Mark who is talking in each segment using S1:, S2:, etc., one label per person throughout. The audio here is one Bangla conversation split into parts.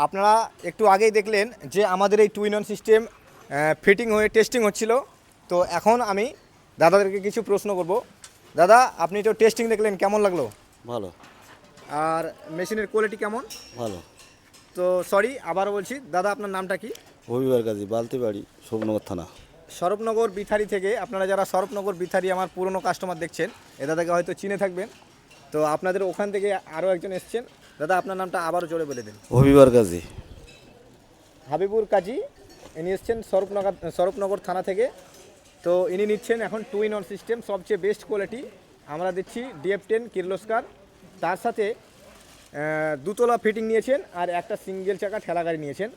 S1: আপনারা একটু আগেই দেখলেন যে আমাদের এই 2 in 1 সিস্টেম ফিটিং হয়ে টেস্টিং হচ্ছিল। তো এখন আমি দাদাদেরকে কিছু প্রশ্ন করব। দাদা, আপনি তো টেস্টিং দেখলেন, কেমন লাগলো?
S2: ভালো।
S1: আর মেশিনের কোয়ালিটি কেমন?
S2: ভালো।
S1: তো সরি, আবারও বলছি, দাদা আপনার নামটা কি?
S2: রবিবার গাজী, বালতি বাড়ি, শোভনগর থানা।
S1: সরবনগর বিথারি থেকে। আপনারা যারা সরবনগর বিথারি আমার পুরনো কাস্টমার দেখছেন, এ দাদাকে হয়তো চিনে থাকবেন। তো আপনাদের ওখান থেকে আরও একজন এসছেন। দাদা আপনার নামটা আবারও জোরে বলে দিন।
S2: রবিবার গাজী।
S1: হাবিবুর কাজী, ইনি এসছেন স্বরূপনগর থানা থেকে। তো ইনি নিচ্ছেন এখন 2 in 1 সিস্টেম, সবচেয়ে বেস্ট কোয়ালিটি আমরা দিচ্ছি DF10 কির্লোস্কার। তার সাথে দুতলা ফিটিং নিয়েছেন আর একটা সিঙ্গেল চাকা ঠেলা গাড়ি নিয়েছেন।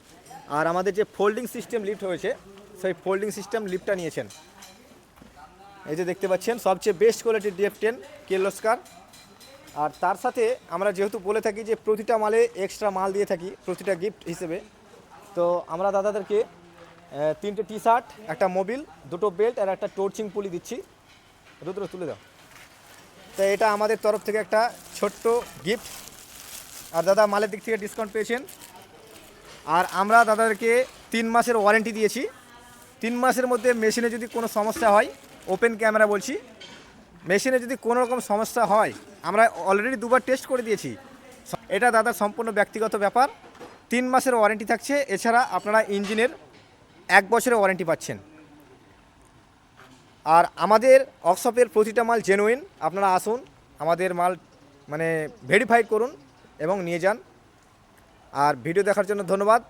S1: আর আমাদের যে ফোল্ডিং সিস্টেম লিফট হয়েছে, সেই ফোল্ডিং সিস্টেম লিফটটা নিয়েছেন। এই যে দেখতে পাচ্ছেন সবচেয়ে বেস্ট কোয়ালিটির DF10 কির্লোস্কার। আর তার সাথে আমরা যেহেতু বলে থাকি যে প্রতিটা মালে এক্সট্রা মাল দিয়ে থাকি প্রতিটা গিফট হিসেবে, তো আমরা দাদাদেরকে 3টে টি-শার্ট, একটা মোবিল, 2টো বেল্ট আর একটা টর্চিং পুলি দিচ্ছি। রুদ্র তুলে দাও। তো এটা আমাদের তরফ থেকে একটা ছোট্ট গিফট। আর দাদা মালের দিক থেকে ডিসকাউন্ট পেয়েছেন। আর আমরা দাদাদেরকে 3 মাসের ওয়ারেন্টি দিয়েছি। 3 মাসের মধ্যে মেশিনে যদি কোনো সমস্যা হয়, ওপেন ক্যামেরা বলছি, মেশিনে যদি কোনো রকম সমস্যা হয়, আমরা অলরেডি 2বার টেস্ট করে দিয়েছি, এটা দাদার সম্পূর্ণ ব্যক্তিগত ব্যাপার। 3 মাসের ওয়ারেন্টি থাকছে। এছাড়া আপনারা ইঞ্জিনের 1 বছরের ওয়ারেন্টি পাচ্ছেন। আর আমাদের ওয়ার্কশপের প্রতিটা মাল জেনুইন। আপনারা আসুন, আমাদের মাল মানে ভেরিফাইড করুন এবং নিয়ে যান। আর ভিডিও দেখার জন্য ধন্যবাদ।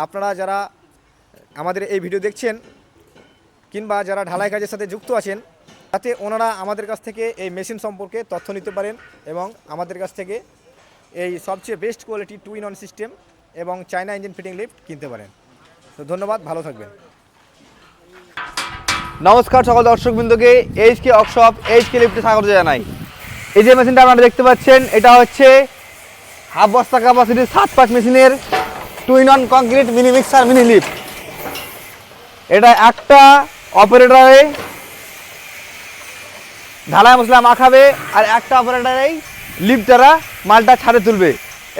S1: আপনারা যারা আমাদের এই ভিডিও দেখছেন কিংবা যারা ঢালাই কাজের সাথে যুক্ত আছেন, যাতে ওনারা আমাদের কাছ থেকে এই মেশিন সম্পর্কে তথ্য নিতে পারেন এবং আমাদের কাছ থেকে এই সবচেয়ে বেস্ট কোয়ালিটি 2 in 1 সিস্টেম এবং চায়না ইঞ্জিন ফিটিং লিফট কিনতে পারেন। তো ধন্যবাদ, ভালো থাকবেন।
S3: নমস্কার সকল দর্শকবৃন্দকে, HK ওয়ার্কশপ, HK লিফটে স্বাগত জানাই। এই যে মেশিনটা আপনারা দেখতে পাচ্ছেন, এটা হচ্ছে হাফ বস্তা ক্যাপাসিটির 7-5 মেশিনের 2 in 1 concrete mini mixer mini lift. এটা একটা অপারেটরে ঢালাই মশলা মাখাবে আর একটা অপারেটরেই লিফটারা মালটা ছাড়ে তুলবে।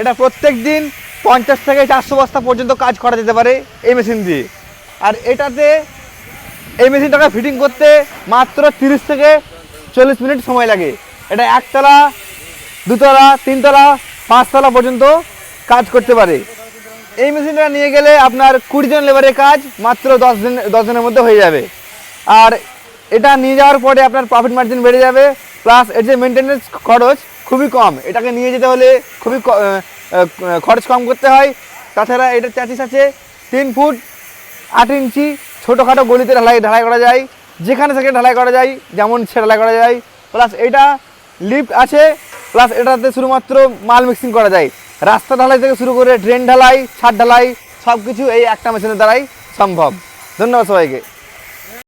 S3: এটা প্রত্যেক দিন 50 থেকে 400 বস্তা পর্যন্ত কাজ করা যেতে পারে এই মেশিন দিয়ে। আর এটাতে এই মেশিনটাকে ফিটিং করতে মাত্র 30 থেকে 40 মিনিট সময় লাগে। এটা 1 তলা, 2 তলা, 3 তলা, 5 তলা পর্যন্ত কাজ করতে পারে। এই মেশিনটা নিয়ে গেলে আপনার 20 জন লেবারের কাজ মাত্র 10 দিনের মধ্যে হয়ে যাবে। আর এটা নিয়ে যাওয়ার পরে আপনার প্রফিট মার্জিন বেড়ে যাবে, প্লাস এর যে মেনটেন্যান্স খরচ খুবই কম। এটাকে নিয়ে যেতে হলে খুবই খরচ কম করতে হয়। তাছাড়া এটার চ্যাসিস আছে 3 ফুট 8 ইঞ্চি, ছোটোখাটো গলিতে ঢালাই করা যায়, যেখানে সেখানে ঢালাই করা যায়, যেমন সে ঢালাই করা যায়। প্লাস এটা লিফট আছে, প্লাস এটাতে শুধুমাত্র মাল মিক্সিং করা যায়। রাস্তা ঢালাই থেকে শুরু করে ড্রেন ঢালাই, ছাদ ঢালাই সব কিছু এই একটা মেশিনের দ্বারাই সম্ভব। ধন্যবাদ সবাইকে।